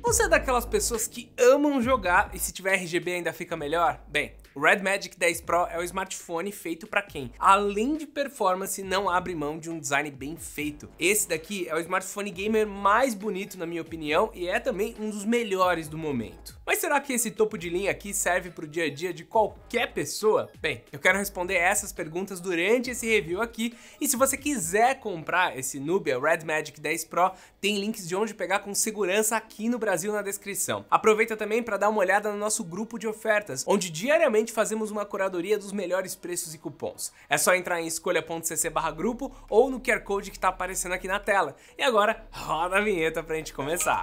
Você é daquelas pessoas que amam jogar e se tiver RGB ainda fica melhor? Bem, o Red Magic 10 Pro é o smartphone feito para quem, além de performance, não abre mão de um design bem feito. Esse daqui é o smartphone gamer mais bonito na minha opinião e é também um dos melhores do momento. Mas será que esse topo de linha aqui serve para o dia a dia de qualquer pessoa? Bem, eu quero responder essas perguntas durante esse review aqui, e se você quiser comprar esse Nubia Red Magic 10 Pro, tem links de onde pegar com segurança aqui no Brasil na descrição. Aproveita também para dar uma olhada no nosso grupo de ofertas, onde diariamente fazemos uma curadoria dos melhores preços e cupons. É só entrar em escolha.cc/grupo ou no QR Code que está aparecendo aqui na tela. E agora, roda a vinheta pra gente começar.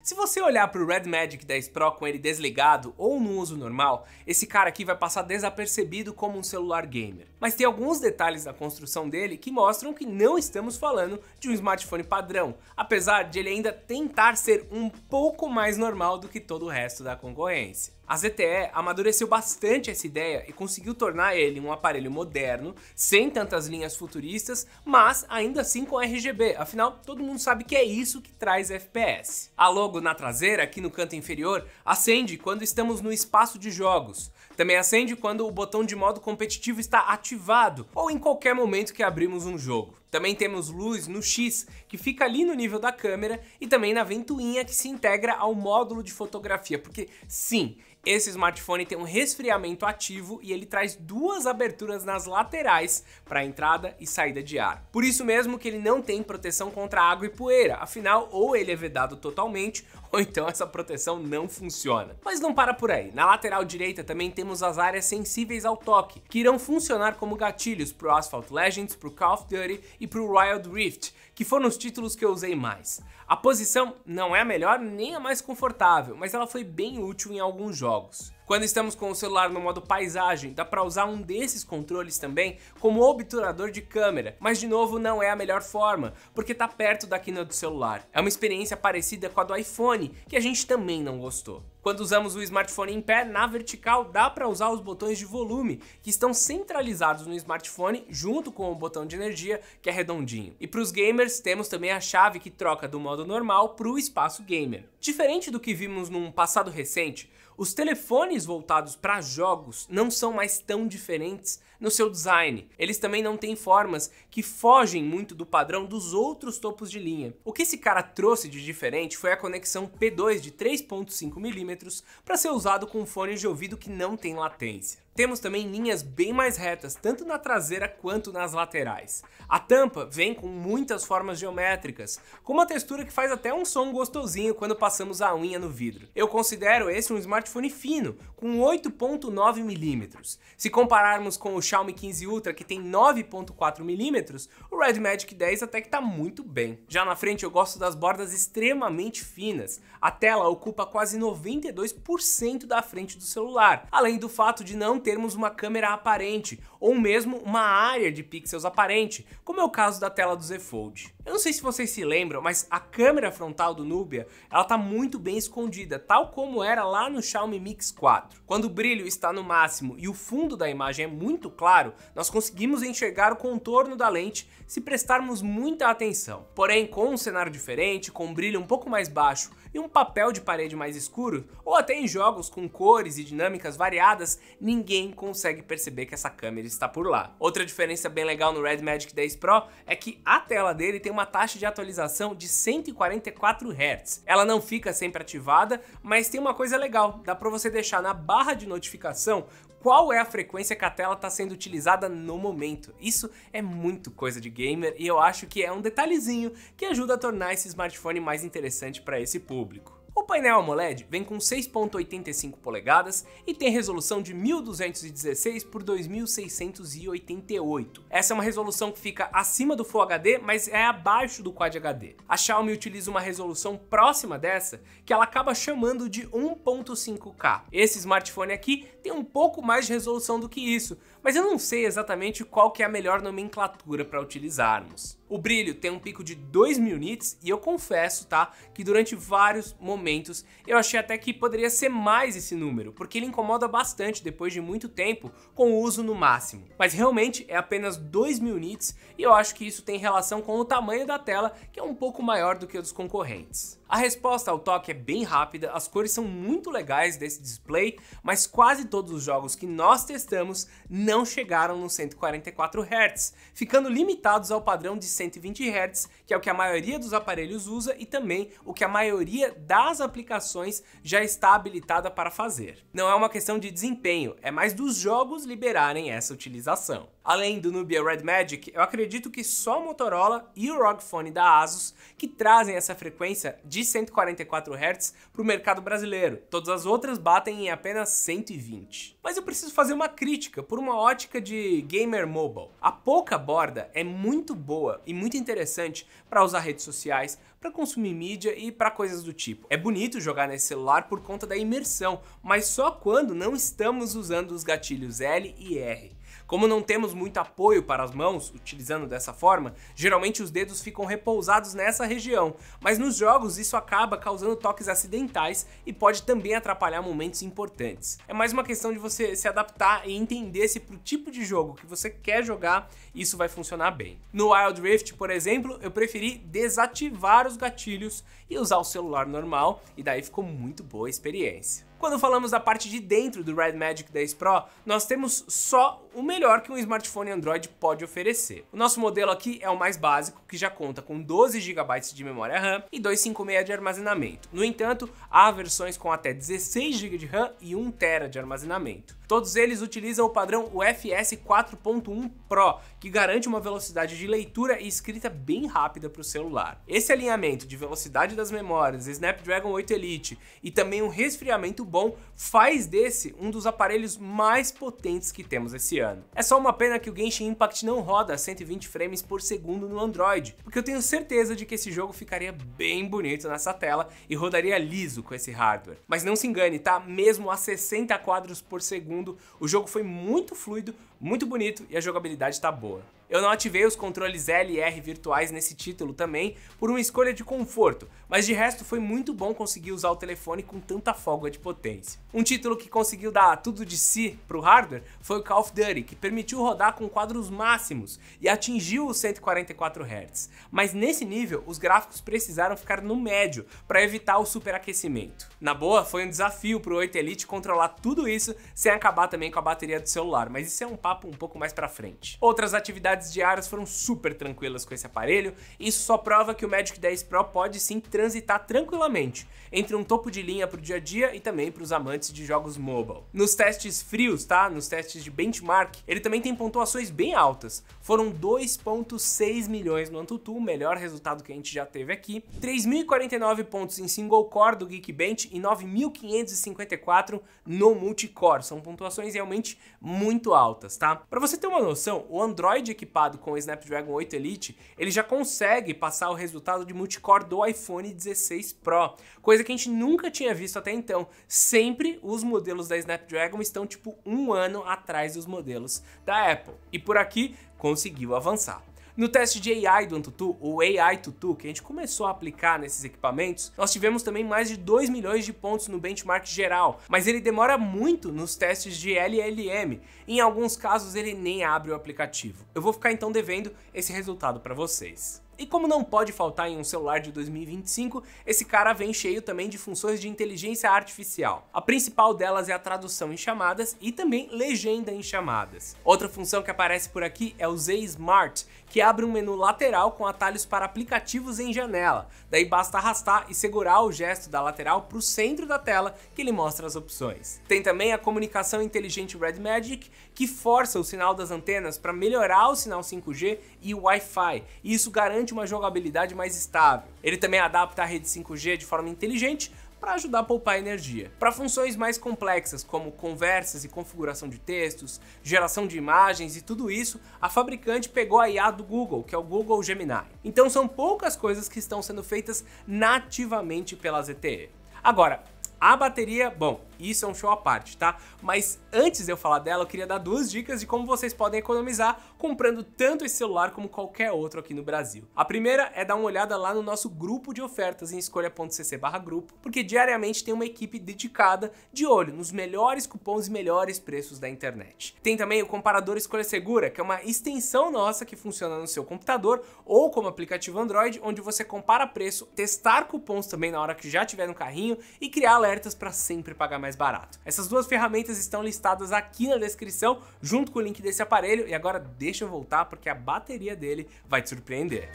Se você olhar para o Red Magic 10 Pro com ele desligado ou no uso normal, esse cara aqui vai passar desapercebido como um celular gamer. Mas tem alguns detalhes da construção dele que mostram que não estamos falando de um smartphone padrão, apesar de ele ainda tentar ser um pouco mais normal do que todo o resto da concorrência. A ZTE amadureceu bastante essa ideia e conseguiu tornar ele um aparelho moderno, sem tantas linhas futuristas, mas ainda assim com RGB, afinal todo mundo sabe que é isso que traz FPS. A logo na traseira, aqui no canto inferior, acende quando estamos no espaço de jogos. Também acende quando o botão de modo competitivo está ativado ou em qualquer momento que abrimos um jogo. Também temos luz no X, que fica ali no nível da câmera, e também na ventoinha que se integra ao módulo de fotografia, porque sim, esse smartphone tem um resfriamento ativo e ele traz duas aberturas nas laterais para entrada e saída de ar. Por isso mesmo que ele não tem proteção contra água e poeira, afinal ou ele é vedado totalmente ou então essa proteção não funciona. Mas não para por aí, na lateral direita também temos as áreas sensíveis ao toque, que irão funcionar como gatilhos para o Asphalt Legends, para o Call of Duty e para o Wild Rift, que foram os títulos que eu usei mais. A posição não é a melhor nem a mais confortável, mas ela foi bem útil em alguns jogos. Quando estamos com o celular no modo paisagem, dá para usar um desses controles também como obturador de câmera, mas de novo não é a melhor forma, porque está perto da quina do celular. É uma experiência parecida com a do iPhone, que a gente também não gostou. Quando usamos o smartphone em pé, na vertical dá para usar os botões de volume, que estão centralizados no smartphone junto com o botão de energia, que é redondinho. E para os gamers temos também a chave que troca do modo normal para o espaço gamer. Diferente do que vimos num passado recente, os telefones voltados para jogos não são mais tão diferentes no seu design. Eles também não têm formas que fogem muito do padrão dos outros topos de linha. O que esse cara trouxe de diferente foi a conexão P2 de 3.5mm para ser usado com fones de ouvido que não tem latência. Temos também linhas bem mais retas, tanto na traseira quanto nas laterais. A tampa vem com muitas formas geométricas, com uma textura que faz até um som gostosinho quando passamos a unha no vidro. Eu considero esse um smartphone fino, com 8.9mm. Se compararmos com o Xiaomi 15 Ultra, que tem 9.4mm, o Red Magic 10 até que tá muito bem. Já na frente eu gosto das bordas extremamente finas. A tela ocupa quase 92% da frente do celular, além do fato de não termos uma câmera aparente, ou mesmo uma área de pixels aparente, como é o caso da tela do Z Fold. Eu não sei se vocês se lembram, mas a câmera frontal do Nubia, ela tá muito bem escondida, tal como era lá no Xiaomi Mix 4. Quando o brilho está no máximo e o fundo da imagem é muito claro, nós conseguimos enxergar o contorno da lente se prestarmos muita atenção. Porém, com um cenário diferente, com um brilho um pouco mais baixo e um papel de parede mais escuro, ou até em jogos com cores e dinâmicas variadas, ninguém consegue perceber que essa câmera está por lá. Outra diferença bem legal no Red Magic 10 Pro é que a tela dele tem uma taxa de atualização de 144 Hz. Ela não fica sempre ativada, mas tem uma coisa legal, dá para você deixar na barra de notificação qual é a frequência que a tela está sendo utilizada no momento. Isso é muito coisa de gamer e eu acho que é um detalhezinho que ajuda a tornar esse smartphone mais interessante para esse público. O painel AMOLED vem com 6.85 polegadas e tem resolução de 1216 por 2688. Essa é uma resolução que fica acima do Full HD, mas é abaixo do Quad HD. A Xiaomi utiliza uma resolução próxima dessa, que ela acaba chamando de 1.5K. Esse smartphone aqui tem um pouco mais de resolução do que isso, mas eu não sei exatamente qual que é a melhor nomenclatura para utilizarmos. O brilho tem um pico de 2000 nits e eu confesso, tá, que durante vários momentos eu achei até que poderia ser mais esse número, porque ele incomoda bastante depois de muito tempo com o uso no máximo. Mas realmente é apenas 2000 nits e eu acho que isso tem relação com o tamanho da tela, que é um pouco maior do que o dos concorrentes. A resposta ao toque é bem rápida, as cores são muito legais desse display, mas quase todos os jogos que nós testamos não chegaram nos 144 Hz, ficando limitados ao padrão de 120 Hz, que é o que a maioria dos aparelhos usa e também o que a maioria das aplicações já está habilitada para fazer. Não é uma questão de desempenho, é mais dos jogos liberarem essa utilização. Além do Nubia Red Magic, eu acredito que só o Motorola e o ROG Phone da ASUS que trazem essa frequência de 144 Hz para o mercado brasileiro. Todas as outras batem em apenas 120. Mas eu preciso fazer uma crítica por uma ótica de gamer mobile. A pouca borda é muito boa e muito interessante para usar redes sociais, para consumir mídia e para coisas do tipo. É bonito jogar nesse celular por conta da imersão, mas só quando não estamos usando os gatilhos L e R. Como não temos muito apoio para as mãos, utilizando dessa forma, geralmente os dedos ficam repousados nessa região, mas nos jogos isso acaba causando toques acidentais e pode também atrapalhar momentos importantes. É mais uma questão de você se adaptar e entender se pro tipo de jogo que você quer jogar, isso vai funcionar bem. No Wild Rift, por exemplo, eu preferi desativar os gatilhos e usar o celular normal, e daí ficou muito boa a experiência. Quando falamos da parte de dentro do Red Magic 10 Pro, nós temos só o melhor que um smartphone Android pode oferecer. O nosso modelo aqui é o mais básico, que já conta com 12 GB de memória RAM e 256 de armazenamento. No entanto, há versões com até 16 GB de RAM e 1 TB de armazenamento. Todos eles utilizam o padrão UFS 4.1 Pro, que garante uma velocidade de leitura e escrita bem rápida para o celular. Esse alinhamento de velocidade das memórias, Snapdragon 8 Elite e também um resfriamento bom faz desse um dos aparelhos mais potentes que temos esse ano. É só uma pena que o Genshin Impact não roda a 120 frames por segundo no Android, porque eu tenho certeza de que esse jogo ficaria bem bonito nessa tela e rodaria liso com esse hardware. Mas não se engane, tá? Mesmo a 60 quadros por segundo, o jogo foi muito fluido, muito bonito e a jogabilidade tá boa. Eu não ativei os controles L e R virtuais nesse título também por uma escolha de conforto, mas de resto foi muito bom conseguir usar o telefone com tanta folga de potência. Um título que conseguiu dar tudo de si pro hardware foi o Call of Duty, que permitiu rodar com quadros máximos e atingiu os 144 Hz. Mas nesse nível, os gráficos precisaram ficar no médio para evitar o superaquecimento. Na boa, foi um desafio pro 8 Elite controlar tudo isso sem acabar também com a bateria do celular, mas isso é um papo um pouco mais pra frente. Outras atividades diárias foram super tranquilas com esse aparelho, e isso só prova que o Magic 10 Pro pode sim transitar tranquilamente entre um topo de linha para o dia a dia e também para os amantes de jogos mobile. Nos testes frios, tá? Nos testes de benchmark, ele também tem pontuações bem altas. Foram 2.6 milhões no AnTuTu, o melhor resultado que a gente já teve aqui, 3.049 pontos em single core do Geekbench e 9.554 no multicore. São pontuações realmente muito altas, tá? Para você ter uma noção, o Android equipado com o Snapdragon 8 Elite, ele já consegue passar o resultado de multicore do iPhone 16 Pro, coisa que a gente nunca tinha visto até então. Sempre os modelos da Snapdragon estão tipo um ano atrás dos modelos da Apple. E por aqui conseguiu avançar. No teste de AI do AnTuTu, o AI Tutu, que a gente começou a aplicar nesses equipamentos, nós tivemos também mais de 2 milhões de pontos no benchmark geral, mas ele demora muito nos testes de LLM. Em alguns casos ele nem abre o aplicativo. Eu vou ficar então devendo esse resultado para vocês. E como não pode faltar em um celular de 2025, esse cara vem cheio também de funções de inteligência artificial. A principal delas é a tradução em chamadas e também legenda em chamadas. Outra função que aparece por aqui é o Z Smart, que abre um menu lateral com atalhos para aplicativos em janela. Daí basta arrastar e segurar o gesto da lateral para o centro da tela que ele mostra as opções. Tem também a comunicação inteligente Red Magic, que força o sinal das antenas para melhorar o sinal 5G e o Wi-Fi, e isso garante uma jogabilidade mais estável. Ele também adapta a rede 5G de forma inteligente para ajudar a poupar energia. Para funções mais complexas, como conversas e configuração de textos, geração de imagens e tudo isso, a fabricante pegou a IA do Google, que é o Google Gemini. Então são poucas coisas que estão sendo feitas nativamente pela ZTE. Agora, a bateria, bom, isso é um show à parte, tá? Mas antes de eu falar dela, eu queria dar duas dicas de como vocês podem economizar comprando tanto esse celular como qualquer outro aqui no Brasil. A primeira é dar uma olhada lá no nosso grupo de ofertas em escolha.cc/grupo, porque diariamente tem uma equipe dedicada de olho nos melhores cupons e melhores preços da internet. Tem também o comparador Escolha Segura, que é uma extensão nossa que funciona no seu computador ou como aplicativo Android, onde você compara preço, testar cupons também na hora que já tiver no carrinho e criar alertas para sempre pagar mais barato. Essas duas ferramentas estão listadas aqui na descrição, junto com o link desse aparelho, e agora deixa eu voltar porque a bateria dele vai te surpreender.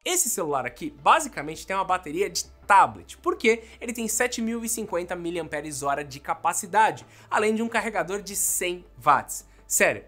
Esse celular aqui basicamente tem uma bateria de tablet, porque ele tem 7050 mAh de capacidade, além de um carregador de 100 watts. Sério,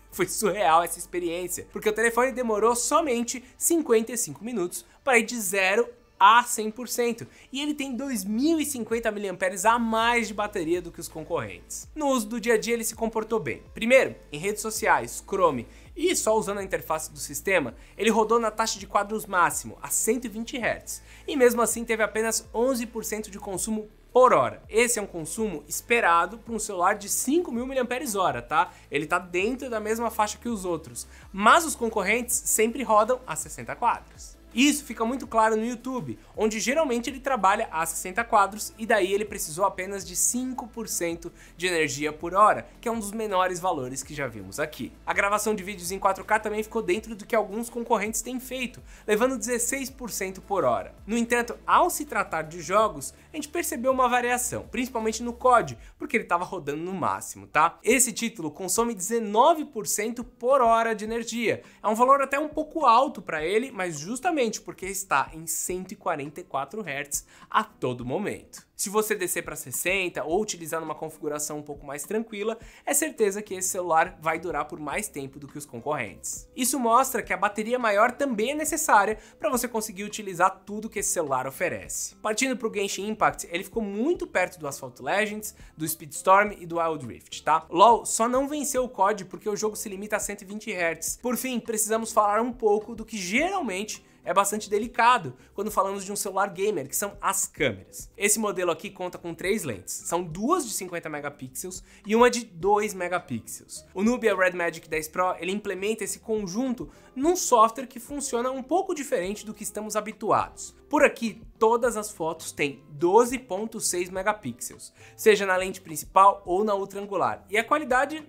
foi surreal essa experiência, porque o telefone demorou somente 55 minutos para ir de 0 a 100%, e ele tem 2050 mAh a mais de bateria do que os concorrentes. No uso do dia a dia ele se comportou bem. Primeiro, em redes sociais, Chrome, e só usando a interface do sistema, ele rodou na taxa de quadros máximo, a 120 Hz, e mesmo assim teve apenas 11% de consumo por hora. Esse é um consumo esperado para um celular de 5.000 mAh, tá? Ele tá dentro da mesma faixa que os outros, mas os concorrentes sempre rodam a 60 quadros. Isso fica muito claro no YouTube, onde geralmente ele trabalha a 60 quadros e daí ele precisou apenas de 5% de energia por hora, que é um dos menores valores que já vimos aqui. A gravação de vídeos em 4K também ficou dentro do que alguns concorrentes têm feito, levando 16% por hora. No entanto, ao se tratar de jogos, a gente percebeu uma variação, principalmente no COD, porque ele estava rodando no máximo, tá? Esse título consome 19% por hora de energia. É um valor até um pouco alto para ele, mas justamente porque está em 144 Hz a todo momento. Se você descer para 60 ou utilizar numa configuração um pouco mais tranquila, é certeza que esse celular vai durar por mais tempo do que os concorrentes. Isso mostra que a bateria maior também é necessária para você conseguir utilizar tudo que esse celular oferece. Partindo para o Genshin Impact, ele ficou muito perto do Asphalt Legends, do Speedstorm e do Wild Rift, tá? LoL só não venceu o COD porque o jogo se limita a 120 Hz. Por fim, precisamos falar um pouco do que geralmente é bastante delicado quando falamos de um celular gamer, que são as câmeras. Esse modelo aqui conta com 3 lentes, são duas de 50 megapixels e uma de 2 megapixels. O Nubia Red Magic 10 Pro, ele implementa esse conjunto num software que funciona um pouco diferente do que estamos habituados. Por aqui, todas as fotos têm 12.6 megapixels, seja na lente principal ou na ultra angular, e a qualidade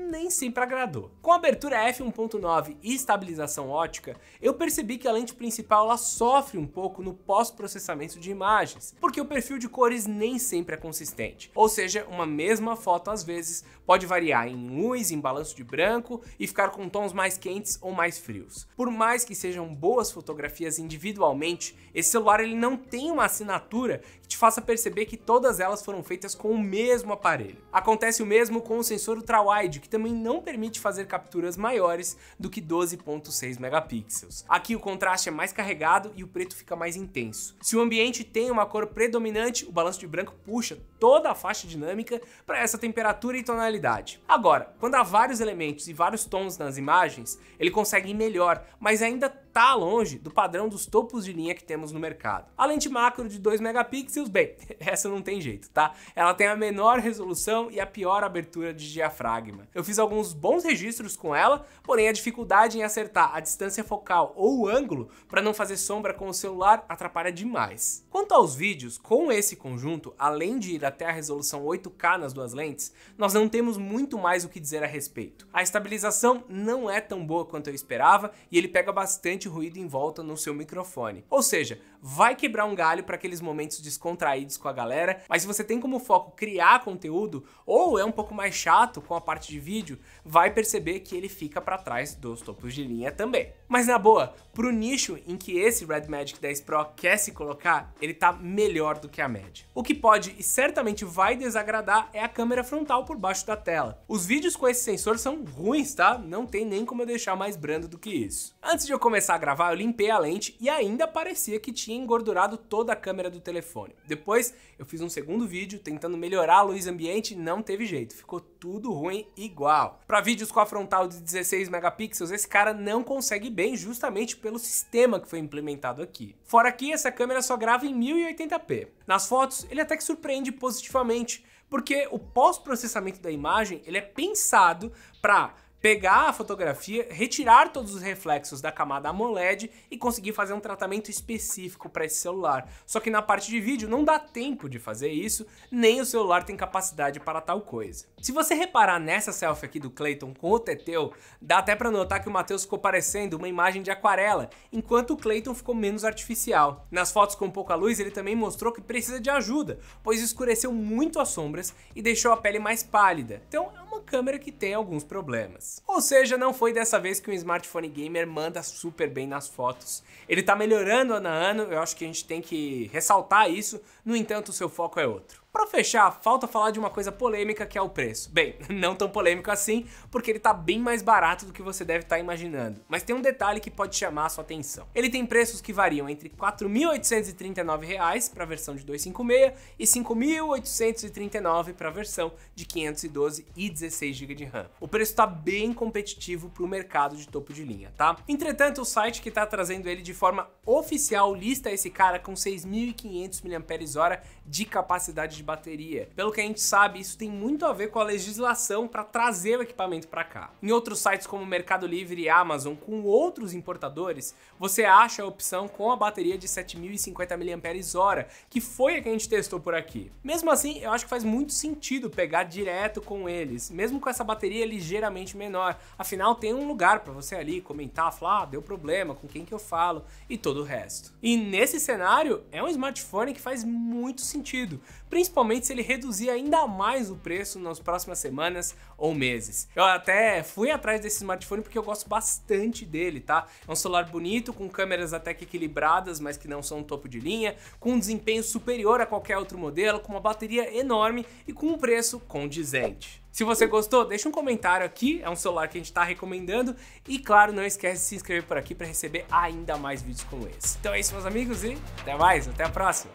nem sempre agradou. Com a abertura f1.9 e estabilização ótica, eu percebi que a lente principal ela sofre um pouco no pós-processamento de imagens, porque o perfil de cores nem sempre é consistente, ou seja, uma mesma foto às vezes pode variar em luz, em balanço de branco e ficar com tons mais quentes ou mais frios. Por mais que sejam boas fotografias individualmente, esse celular ele não tem uma assinatura que te faça perceber que todas elas foram feitas com o mesmo aparelho. Acontece o mesmo com o sensor ultra-wide, que também não permite fazer capturas maiores do que 12.6 megapixels. Aqui o contraste é mais carregado e o preto fica mais intenso. Se o ambiente tem uma cor predominante, o balanço de branco puxa toda a faixa dinâmica para essa temperatura e tonalidade. Agora, quando há vários elementos e vários tons nas imagens, ele consegue ir melhor, mas ainda tá longe do padrão dos topos de linha que temos no mercado. A lente macro de 2 megapixels, bem, essa não tem jeito, tá? Ela tem a menor resolução e a pior abertura de diafragma. Eu fiz alguns bons registros com ela, porém a dificuldade em acertar a distância focal ou o ângulo para não fazer sombra com o celular atrapalha demais. Quanto aos vídeos, com esse conjunto, além de ir até a resolução 8K nas duas lentes, nós não temos muito mais o que dizer a respeito. A estabilização não é tão boa quanto eu esperava e ele pega bastante ruído em volta no seu microfone. Ou seja, vai quebrar um galho para aqueles momentos descontraídos com a galera, mas se você tem como foco criar conteúdo ou é um pouco mais chato com a parte de vídeo, vai perceber que ele fica para trás dos topos de linha também. Mas na boa, pro nicho em que esse Red Magic 10 Pro quer se colocar, ele tá melhor do que a média. O que pode e certamente vai desagradar é a câmera frontal por baixo da tela. Os vídeos com esse sensor são ruins, tá? Não tem nem como eu deixar mais brando do que isso. Antes de eu começar a gravar, eu limpei a lente e ainda parecia que tinha tinha engordurado toda a câmera do telefone. Depois eu fiz um segundo vídeo tentando melhorar a luz ambiente e não teve jeito, ficou tudo ruim igual. Para vídeos com a frontal de 16 megapixels, esse cara não consegue bem justamente pelo sistema que foi implementado aqui. Fora que essa câmera só grava em 1080p. Nas fotos, ele até que surpreende positivamente, porque o pós-processamento da imagem ele é pensado para pegar a fotografia, retirar todos os reflexos da camada AMOLED e conseguir fazer um tratamento específico para esse celular. Só que na parte de vídeo não dá tempo de fazer isso, nem o celular tem capacidade para tal coisa. Se você reparar nessa selfie aqui do Clayton com o Teteu, dá até para notar que o Matheus ficou parecendo uma imagem de aquarela, enquanto o Clayton ficou menos artificial. Nas fotos com pouca luz ele também mostrou que precisa de ajuda, pois escureceu muito as sombras e deixou a pele mais pálida. Então é uma câmera que tem alguns problemas. Ou seja, não foi dessa vez que um smartphone gamer manda super bem nas fotos. Ele tá melhorando ano a ano, eu acho que a gente tem que ressaltar isso, no entanto o seu foco é outro. Para fechar, falta falar de uma coisa polêmica que é o preço. Bem, não tão polêmico assim, porque ele tá bem mais barato do que você deve estar imaginando. Mas tem um detalhe que pode chamar a sua atenção. Ele tem preços que variam entre R$ 4.839 para a versão de 256 e R$ 5.839 para a versão de 512 e 16 GB de RAM. O preço tá bem competitivo para o mercado de topo de linha, tá? Entretanto, o site que tá trazendo ele de forma oficial lista esse cara com 6.500 mAh de capacidade de bateria. Pelo que a gente sabe, isso tem muito a ver com a legislação para trazer o equipamento para cá. Em outros sites como Mercado Livre e Amazon, com outros importadores, você acha a opção com a bateria de 7.050 mAh, que foi a que a gente testou por aqui. Mesmo assim, eu acho que faz muito sentido pegar direto com eles, mesmo com essa bateria ligeiramente menor. Afinal, tem um lugar para você ali comentar, falar, deu problema, com quem que eu falo e todo o resto. E nesse cenário, é um smartphone que faz muito sentido, principalmente se ele reduzir ainda mais o preço nas próximas semanas ou meses. Eu até fui atrás desse smartphone porque eu gosto bastante dele, tá? É um celular bonito, com câmeras até que equilibradas, mas que não são topo de linha, com um desempenho superior a qualquer outro modelo, com uma bateria enorme e com um preço condizente. Se você gostou, deixa um comentário aqui, é um celular que a gente está recomendando e claro, não esquece de se inscrever por aqui para receber ainda mais vídeos como esse. Então é isso, meus amigos, e até mais, até a próxima!